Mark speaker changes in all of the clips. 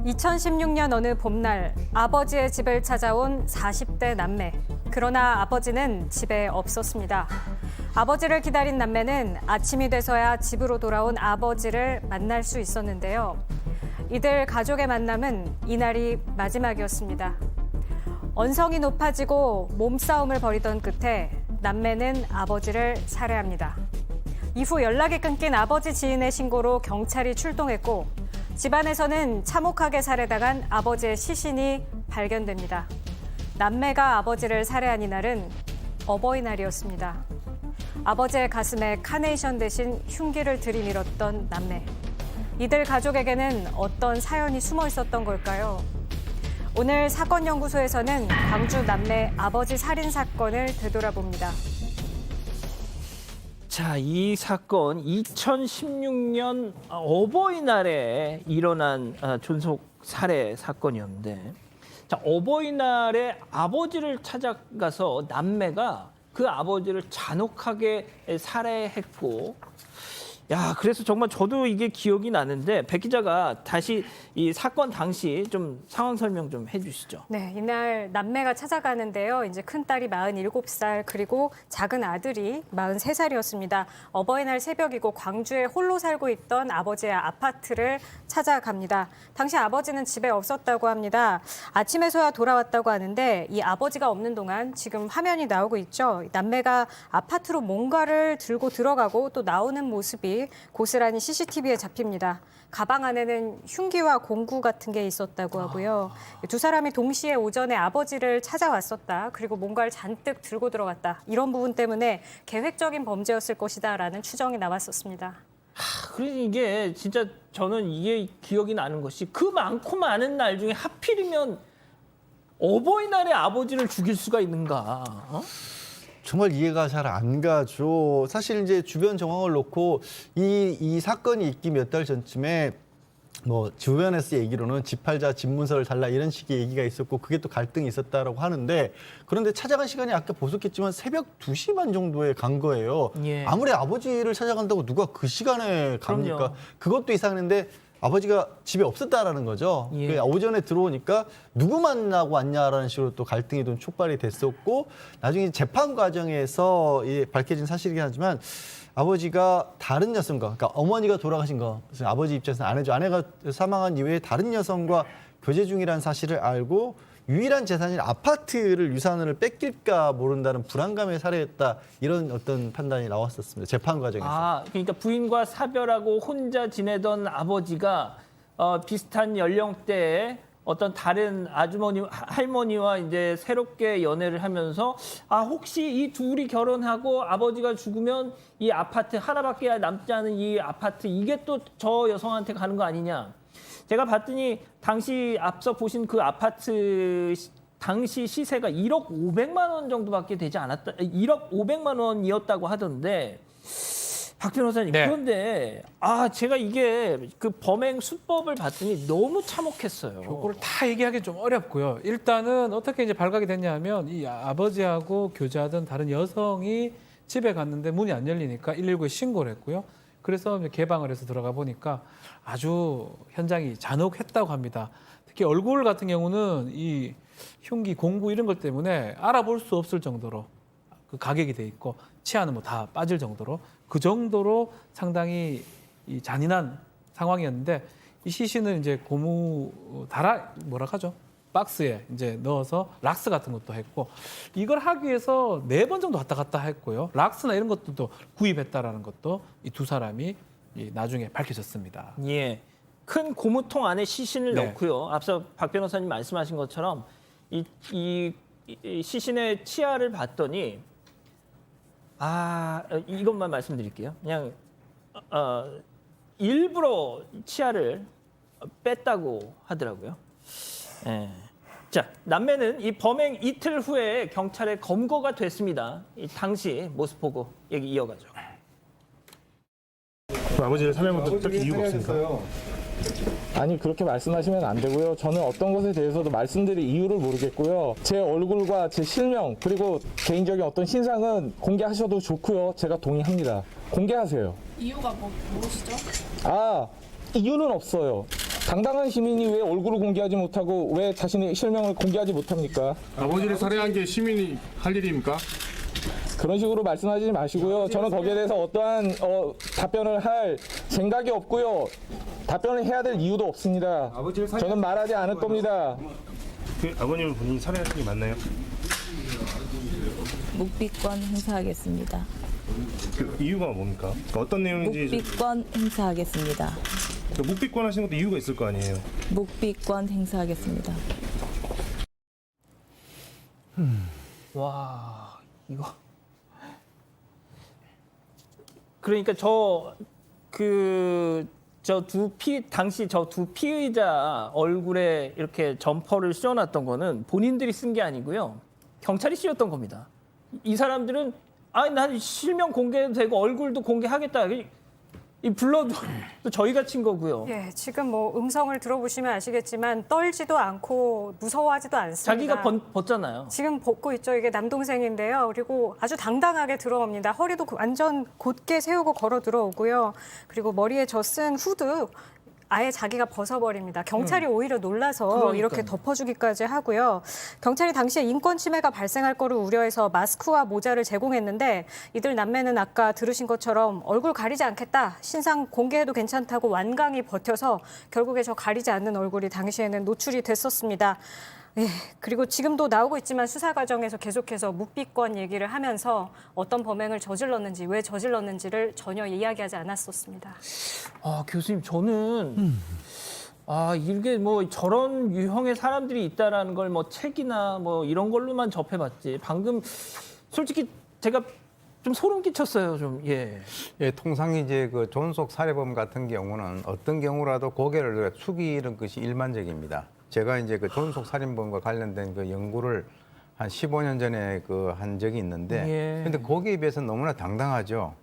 Speaker 1: 2016년 어느 봄날 아버지의 집을 찾아온 40대 남매. 그러나 아버지는 집에 없었습니다. 아버지를 기다린 남매는 아침이 돼서야 집으로 돌아온 아버지를 만날 수 있었는데요. 이들 가족의 만남은 이날이 마지막이었습니다. 언성이 높아지고 몸싸움을 벌이던 끝에 남매는 아버지를 살해합니다. 이후 연락이 끊긴 아버지 지인의 신고로 경찰이 출동했고 집안에서는 참혹하게 살해당한 아버지의 시신이 발견됩니다. 남매가 아버지를 살해한 이날은 어버이날이었습니다. 아버지의 가슴에 카네이션 대신 흉기를 들이밀었던 남매. 이들 가족에게는 어떤 사연이 숨어 있었던 걸까요? 오늘 사건연구소에서는 광주 남매 아버지 살인 사건을 되돌아봅니다.
Speaker 2: 자, 이 사건 2016년 어버이날에 일어난 존속 살해 사건이었는데, 자, 어버이날에 아버지를 찾아가서 남매가 그 아버지를 잔혹하게 살해했고, 야, 그래서 정말 저도 이게 기억이 나는데 백 기자가 다시 이 사건 당시 좀 상황 설명 좀 해주시죠.
Speaker 1: 네, 이날 남매가 찾아가는데요. 이제 큰딸이 47살 그리고 작은 아들이 43살이었습니다. 어버이날 새벽이고 광주에 홀로 살고 있던 아버지의 아파트를 찾아갑니다. 당시 아버지는 집에 없었다고 합니다. 아침에서야 돌아왔다고 하는데 이 아버지가 없는 동안 지금 화면이 나오고 있죠. 남매가 아파트로 뭔가를 들고 들어가고 또 나오는 모습이 고스란히 CCTV에 잡힙니다. 가방 안에는 흉기와 공구 같은 게 있었다고 하고요. 두 사람이 동시에 오전에 아버지를 찾아왔었다. 그리고 뭔가를 잔뜩 들고 들어갔다. 이런 부분 때문에 계획적인 범죄였을 것이다라는 추정이 나왔었습니다.
Speaker 2: 그래서 이게 진짜 저는 이게 기억이 나는 것이 그 많고 많은 날 중에 하필이면 어버이날에 아버지를 죽일 수가 있는가?
Speaker 3: 정말 이해가 잘 안 가죠. 사실 이제 주변 정황을 놓고 이 사건이 있기 몇 달 전쯤에 뭐 주변에서 얘기로는 집 팔자 집 문서를 달라 이런 식의 얘기가 있었고 그게 또 갈등이 있었다라고 하는데, 그런데 찾아간 시간이 아까 보셨겠지만 새벽 2시 반 정도에 간 거예요.
Speaker 2: 예.
Speaker 3: 아무리 아버지를 찾아간다고 누가 그 시간에 갑니까?
Speaker 2: 그럼요.
Speaker 3: 그것도 이상했는데 아버지가 집에 없었다라는 거죠.
Speaker 2: 예.
Speaker 3: 오전에 들어오니까 누구 만나고 왔냐라는 식으로 또 갈등이 좀 촉발이 됐었고, 나중에 재판 과정에서 밝혀진 사실이긴 하지만 아버지가 다른 여성과, 그러니까 어머니가 돌아가신 거, 아버지 입장에서는 아내죠. 아내가 사망한 이후에 다른 여성과 교제 중이라는 사실을 알고 유일한 재산인 아파트를 유산을 뺏길까 모른다는 불안감에 살해했다, 이런 어떤 판단이 나왔었습니다. 재판 과정에서.
Speaker 2: 그러니까 부인과 사별하고 혼자 지내던 아버지가 비슷한 연령대에 어떤 다른 아주머니, 할머니와 이제 새롭게 연애를 하면서 혹시 이 둘이 결혼하고 아버지가 죽으면 이 아파트 하나밖에 남지 않은 이 아파트 이게 또 저 여성한테 가는 거 아니냐. 제가 봤더니 당시 앞서 보신 그 아파트 당시 시세가 1억 500만 원 정도밖에 되지 않았다. 1억 500만 원이었다고 하던데, 박 변호사님,
Speaker 4: 네.
Speaker 2: 그런데 제가 이게 그 범행 수법을 봤더니 너무 참혹했어요.
Speaker 4: 그걸 다 얘기하기 좀 어렵고요. 일단은 어떻게 이제 발각이 됐냐면 이 아버지하고 교제하던 다른 여성이 집에 갔는데 문이 안 열리니까 119에 신고를 했고요. 그래서 이제 개방을 해서 들어가 보니까 아주 현장이 잔혹했다고 합니다. 특히 얼굴 같은 경우는 이 흉기, 공구 이런 것 때문에 알아볼 수 없을 정도로 그 가격이 돼 있고 치아는 뭐 다 빠질 정도로 그 정도로 상당히 이 잔인한 상황이었는데, 이 시신은 이제 고무 뭐라 하죠? 박스에 이제 넣어서 락스 같은 것도 했고, 이걸 하기 위해서 4번 정도 왔다 갔다 했고요. 락스나 이런 것도 구입했다라는 것도 이 두 사람이 나중에 밝혀졌습니다.
Speaker 2: 예, 큰 고무통 안에 시신을
Speaker 4: 네.
Speaker 2: 넣고요. 앞서 박 변호사님 말씀하신 것처럼 이 시신의 치아를 봤더니 이것만 말씀드릴게요. 그냥 일부러 치아를 뺐다고 하더라고요. 예. 자, 남매는 이 범행 이틀 후에 경찰에 검거가 됐습니다. 이 당시 모습 보고 얘기 이어가죠.
Speaker 5: 아버지를 살해한 것도 특히 이유가 없습니까?
Speaker 6: 아니, 그렇게 말씀하시면 안 되고요. 저는 어떤 것에 대해서도 말씀드릴 이유를 모르겠고요. 제 얼굴과 제 실명 그리고 개인적인 어떤 신상은 공개하셔도 좋고요. 제가 동의합니다. 공개하세요.
Speaker 7: 이유가 무엇이죠?
Speaker 6: 이유는 없어요. 당당한 시민이 왜 얼굴을 공개하지 못하고 왜 자신의 실명을 공개하지 못합니까?
Speaker 5: 아버지를 살해한 게 시민이 할 일입니까?
Speaker 6: 그런 식으로 말씀하지 마시고요. 저는 거기에 대해서 어떠한 답변을 할 생각이 없고요. 답변을 해야 될 이유도 없습니다. 저는 말하지 않을 겁니다.
Speaker 5: 그 아버님을 본인이 살해하신 게 맞나요?
Speaker 7: 묵비권 행사하겠습니다.
Speaker 5: 그 이유가 뭡니까? 어떤 내용인지
Speaker 7: 묵비권 행사하겠습니다.
Speaker 5: 묵비권 하시는 것도 이유가 있을 거 아니에요?
Speaker 7: 묵비권 행사하겠습니다.
Speaker 2: 와, 이거. 그러니까 당시 저 두 피의자 얼굴에 이렇게 점퍼를 씌워놨던 거는 본인들이 쓴 게 아니고요. 경찰이 씌웠던 겁니다. 이 사람들은 난 실명 공개도 되고 얼굴도 공개하겠다. 이 블러도 저희가 친 거고요.
Speaker 1: 예, 지금 뭐 음성을 들어보시면 아시겠지만 떨지도 않고 무서워하지도 않습니다.
Speaker 2: 자기가 벗잖아요.
Speaker 1: 지금 벗고 있죠. 이게 남동생인데요. 그리고 아주 당당하게 들어옵니다. 허리도 완전 곧게 세우고 걸어 들어오고요. 그리고 머리에 저 쓴 후드 아예 자기가 벗어버립니다. 경찰이 오히려 놀라서
Speaker 2: 그러니까요.
Speaker 1: 이렇게 덮어주기까지 하고요. 경찰이 당시에 인권 침해가 발생할 거를 우려해서 마스크와 모자를 제공했는데 이들 남매는 아까 들으신 것처럼 얼굴 가리지 않겠다. 신상 공개해도 괜찮다고 완강히 버텨서 결국에 저 가리지 않는 얼굴이 당시에는 노출이 됐었습니다. 예, 그리고 지금도 나오고 있지만 수사 과정에서 계속해서 묵비권 얘기를 하면서 어떤 범행을 저질렀는지, 왜 저질렀는지를 전혀 이야기하지 않았었습니다.
Speaker 2: 교수님, 저는 이게 뭐 저런 유형의 사람들이 있다라는 걸 뭐 책이나 뭐 이런 걸로만 접해봤지. 방금 솔직히 제가 좀 소름 끼쳤어요, 좀. 예.
Speaker 8: 예, 통상 이제 그 존속 살해범 같은 경우는 어떤 경우라도 고개를 숙이는 것이 일반적입니다. 제가 이제 그 존속 살인범과 관련된 그 연구를 한 15년 전에 그 한 적이 있는데,
Speaker 2: 예.
Speaker 8: 근데 거기에 비해서 너무나 당당하죠.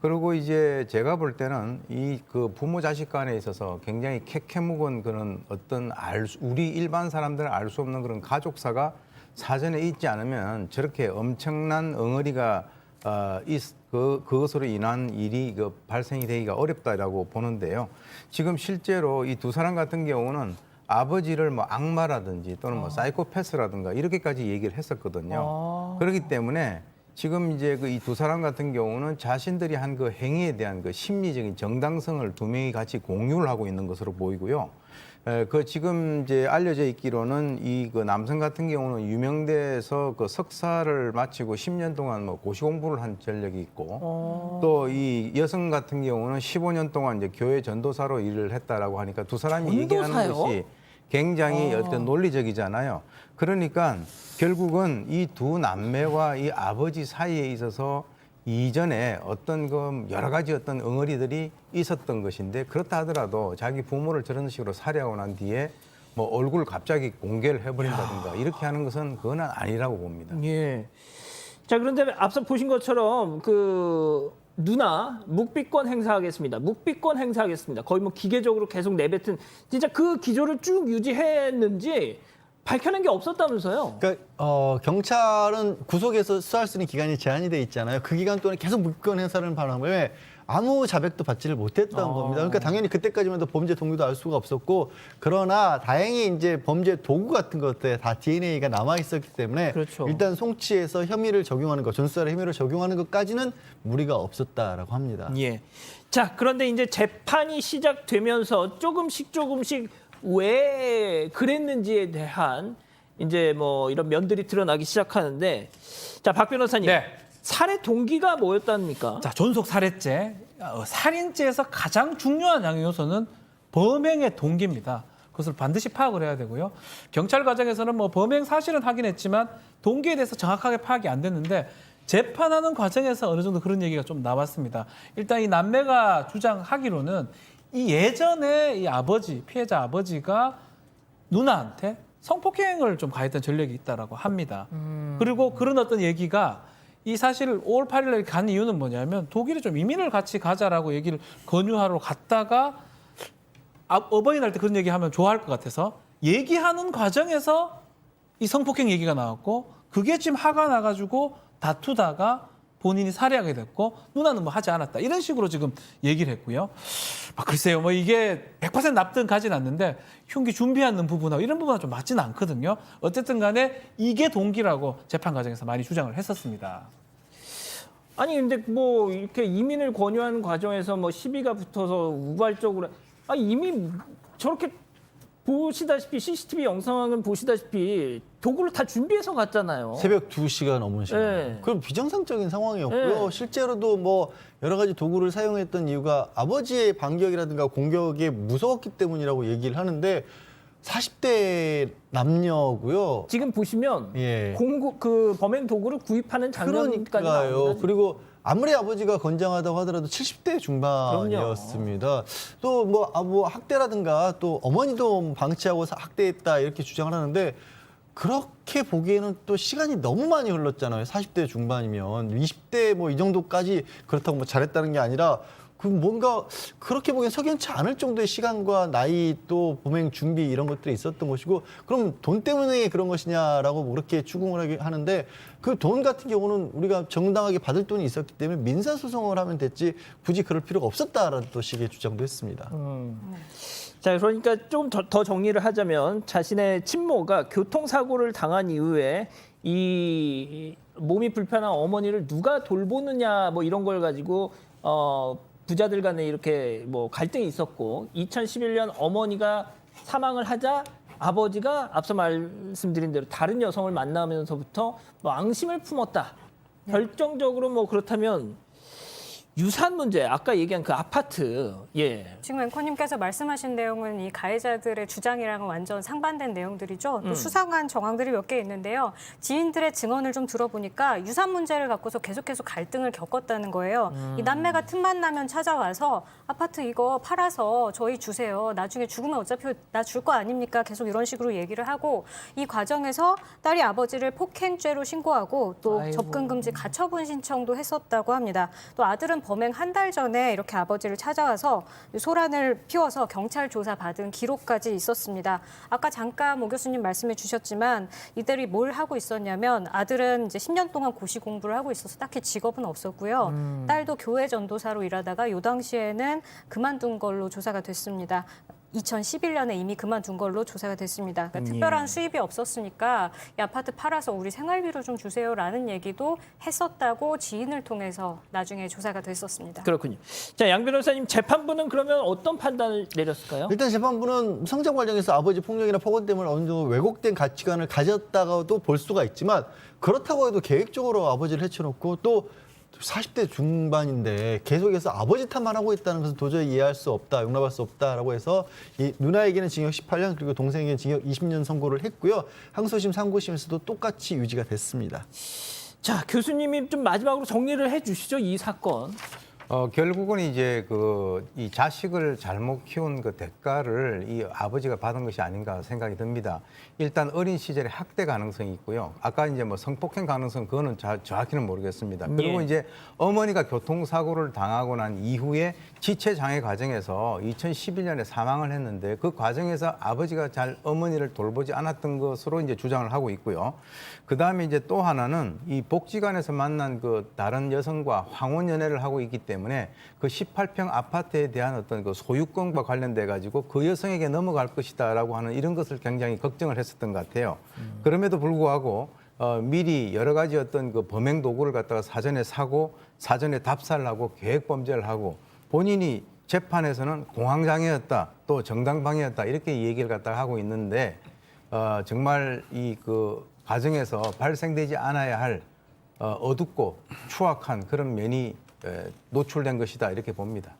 Speaker 8: 그리고 이제 제가 볼 때는 이 그 부모 자식 간에 있어서 굉장히 캐캐묵은 그런 어떤 우리 일반 사람들은 알 수 없는 그런 가족사가 사전에 있지 않으면 저렇게 엄청난 엉어리가 그것으로 인한 일이 발생이 되기가 어렵다라고 보는데요. 지금 실제로 이 두 사람 같은 경우는 아버지를 뭐 악마라든지 또는 뭐 사이코패스라든가 이렇게까지 얘기를 했었거든요. 그렇기 때문에 지금 이제 그 이 두 사람 같은 경우는 자신들이 한 그 행위에 대한 그 심리적인 정당성을 두 명이 같이 공유를 하고 있는 것으로 보이고요. 그 지금 이제 알려져 있기로는 이 그 남성 같은 경우는 유명대에서 그 석사를 마치고 10년 동안 뭐 고시 공부를 한 전력이 있고 또 이 여성 같은 경우는 15년 동안 이제 교회 전도사로 일을 했다라고 하니까 두 사람이 얘기하는
Speaker 2: 전도사요?
Speaker 8: 것이 굉장히 어떤 논리적이잖아요. 그러니까 결국은 이 두 남매와 이 아버지 사이에 있어서 이전에 어떤 그 여러 가지 어떤 엉어리들이 있었던 것인데, 그렇다 하더라도 자기 부모를 저런 식으로 살해하고 난 뒤에 뭐 얼굴을 갑자기 공개를 해버린다든가 이렇게 하는 것은 그건 아니라고 봅니다.
Speaker 2: 예. 자, 그런데 앞서 보신 것처럼 그 누나 묵비권 행사하겠습니다. 묵비권 행사하겠습니다. 거의 뭐 기계적으로 계속 내뱉은, 진짜 그 기조를 쭉 유지했는지 밝혀낸 게 없었다면서요?
Speaker 3: 그러니까 경찰은 구속해서 수사할 수 있는 기간이 제한이 돼 있잖아요. 그 기간 동안에 계속 묵비권 행사를 바람에 아무 자백도 받지를 못했던 겁니다. 그러니까 당연히 그때까지만 해도 범죄 동기도 알 수가 없었고, 그러나 다행히 이제 범죄 도구 같은 것들에 다 DNA가 남아 있었기 때문에
Speaker 2: 그렇죠.
Speaker 3: 일단 송치해서 혐의를 적용하는 것, 전수살의 혐의를 적용하는 것까지는 무리가 없었다라고 합니다.
Speaker 2: 예. 자, 그런데 이제 재판이 시작되면서 조금씩 왜 그랬는지에 대한 이제 뭐 이런 면들이 드러나기 시작하는데, 자, 박 변호사님,
Speaker 4: 네.
Speaker 2: 살해 동기가 뭐였답니까?
Speaker 4: 자, 존속 살해죄, 살인죄에서 가장 중요한 양의 요소는 범행의 동기입니다. 그것을 반드시 파악을 해야 되고요. 경찰 과정에서는 뭐 범행 사실은 확인했지만 동기에 대해서 정확하게 파악이 안 됐는데, 재판하는 과정에서 어느 정도 그런 얘기가 좀 나왔습니다. 일단 이 남매가 주장하기로는 이 예전에 이 아버지, 피해자 아버지가 누나한테 성폭행을 좀 가했던 전력이 있다라고 합니다. 그리고 그런 어떤 얘기가 이 사실 5월 8일 날 간 이유는 뭐냐면 독일에 좀 이민을 같이 가자라고 얘기를 권유하러 갔다가 어버이날 때 그런 얘기하면 좋아할 것 같아서 얘기하는 과정에서 이 성폭행 얘기가 나왔고, 그게 지금 화가 나가지고 다투다가 본인이 살해하게 됐고 누나는 뭐 하지 않았다. 이런 식으로 지금 얘기를 했고요. 글쎄요. 뭐 이게 100% 납득 가진 않는데 흉기 준비하는 부분하고 이런 부분은 좀 맞지는 않거든요. 어쨌든 간에 이게 동기라고 재판 과정에서 많이 주장을 했었습니다.
Speaker 2: 아니 근데 뭐 이렇게 이민을 권유하는 과정에서 뭐 시비가 붙어서 우발적으로 이미 저렇게 보시다시피 CCTV 영상은 보시다시피 도구를 다 준비해서 갔잖아요.
Speaker 3: 새벽 2시가 넘은 시간.
Speaker 2: 네.
Speaker 3: 그럼 비정상적인 상황이었고요.
Speaker 2: 네.
Speaker 3: 실제로도 뭐 여러 가지 도구를 사용했던 이유가 아버지의 반격이라든가 공격이 무서웠기 때문이라고 얘기를 하는데 40대 남녀고요.
Speaker 2: 지금 보시면
Speaker 3: 예.
Speaker 2: 그 범행 도구를 구입하는 장면까지
Speaker 3: 그러니까요.
Speaker 2: 나옵니다.
Speaker 3: 그리고 아무리 아버지가 건장하다고 하더라도 70대 중반이었습니다. 또 뭐 학대라든가 또 어머니도 방치하고 학대했다 이렇게 주장을 하는데 그렇게 보기에는 또 시간이 너무 많이 흘렀잖아요. 40대 중반이면 20대 뭐 이 정도까지 그렇다고 뭐 잘했다는 게 아니라 그 뭔가 그렇게 보기엔 석연치 않을 정도의 시간과 나이 또 범행 준비 이런 것들이 있었던 것이고 그럼 돈 때문에 그런 것이냐라고 뭐 그렇게 추궁을 하는데 그 돈 같은 경우는 우리가 정당하게 받을 돈이 있었기 때문에 민사소송을 하면 됐지 굳이 그럴 필요가 없었다라는 또 식의 주장도 했습니다.
Speaker 2: 자, 그러니까 좀 더 정리를 하자면 자신의 친모가 교통사고를 당한 이후에 이 몸이 불편한 어머니를 누가 돌보느냐 뭐 이런 걸 가지고 부자들 간에 이렇게 뭐 갈등이 있었고 2011년 어머니가 사망을 하자 아버지가 앞서 말씀드린 대로 다른 여성을 만나면서부터 뭐 앙심을 품었다. 결정적으로 뭐 그렇다면 유산 문제, 아까 얘기한 그 아파트, 예.
Speaker 1: 지금 앵커님께서 말씀하신 내용은 이 가해자들의 주장이랑은 완전 상반된 내용들이죠. 또 수상한 정황들이 몇 개 있는데요. 지인들의 증언을 좀 들어보니까 유산 문제를 갖고서 계속해서 갈등을 겪었다는 거예요. 이 남매가 틈만 나면 찾아와서 아파트 이거 팔아서 저희 주세요. 나중에 죽으면 어차피 나 줄 거 아닙니까? 계속 이런 식으로 얘기를 하고 이 과정에서 딸이 아버지를 폭행죄로 신고하고 또
Speaker 4: 아이고.
Speaker 1: 접근 금지 가처분 신청도 했었다고 합니다. 또 아들은 범행 한 달 전에 이렇게 아버지를 찾아와서 소란을 피워서 경찰 조사 받은 기록까지 있었습니다. 아까 잠깐 오 교수님 말씀해 주셨지만 이들이 뭘 하고 있었냐면 아들은 이제 10년 동안 고시 공부를 하고 있어서 딱히 직업은 없었고요. 딸도 교회 전도사로 일하다가 요 당시에는 그만둔 걸로 조사가 됐습니다. 2011년에 이미 그만둔 걸로 조사가 됐습니다. 그러니까 특별한 수입이 없었으니까 이 아파트 팔아서 우리 생활비로 좀 주세요라는 얘기도 했었다고 지인을 통해서 나중에 조사가 됐었습니다.
Speaker 2: 그렇군요. 자, 양 변호사님 재판부는 그러면 어떤 판단을 내렸을까요?
Speaker 3: 일단 재판부는 성장 과정에서 아버지 폭력이나 폭언 때문에 어느 정도 왜곡된 가치관을 가졌다가도 볼 수가 있지만 그렇다고 해도 계획적으로 아버지를 해쳐놓고 또 40대 중반인데 계속해서 아버지 탓만 하고 있다는 것은 도저히 이해할 수 없다, 용납할 수 없다라고 해서 이 누나에게는 징역 18년 그리고 동생에게는 징역 20년 선고를 했고요. 항소심, 상고심에서도 똑같이 유지가 됐습니다.
Speaker 2: 자, 교수님이 좀 마지막으로 정리를 해 주시죠, 이 사건.
Speaker 8: 결국은 이제 이 자식을 잘못 키운 그 대가를 이 아버지가 받은 것이 아닌가 생각이 듭니다. 일단 어린 시절에 학대 가능성이 있고요. 아까 이제 뭐 성폭행 가능성 그거는 정확히는 모르겠습니다. 그리고
Speaker 2: 예.
Speaker 8: 이제 어머니가 교통사고를 당하고 난 이후에 지체 장애 과정에서 2011년에 사망을 했는데 그 과정에서 아버지가 잘 어머니를 돌보지 않았던 것으로 이제 주장을 하고 있고요. 그 다음에 이제 또 하나는 이 복지관에서 만난 그 다른 여성과 황혼 연애를 하고 있기 때문에 그 18평 아파트에 대한 어떤 그 소유권과 관련돼 가지고 그 여성에게 넘어갈 것이다라고 하는 이런 것을 굉장히 걱정을 했었던 것 같아요. 그럼에도 불구하고 미리 여러 가지 어떤 그 범행 도구를 갖다가 사전에 사고 사전에 답사를 하고 계획 범죄를 하고 본인이 재판에서는 공황장애였다 또 정당방위였다 이렇게 얘기를 갖다가 하고 있는데 정말 이 그 과정에서 발생되지 않아야 할 어둡고 추악한 그런 면이 노출된 것이다 이렇게 봅니다.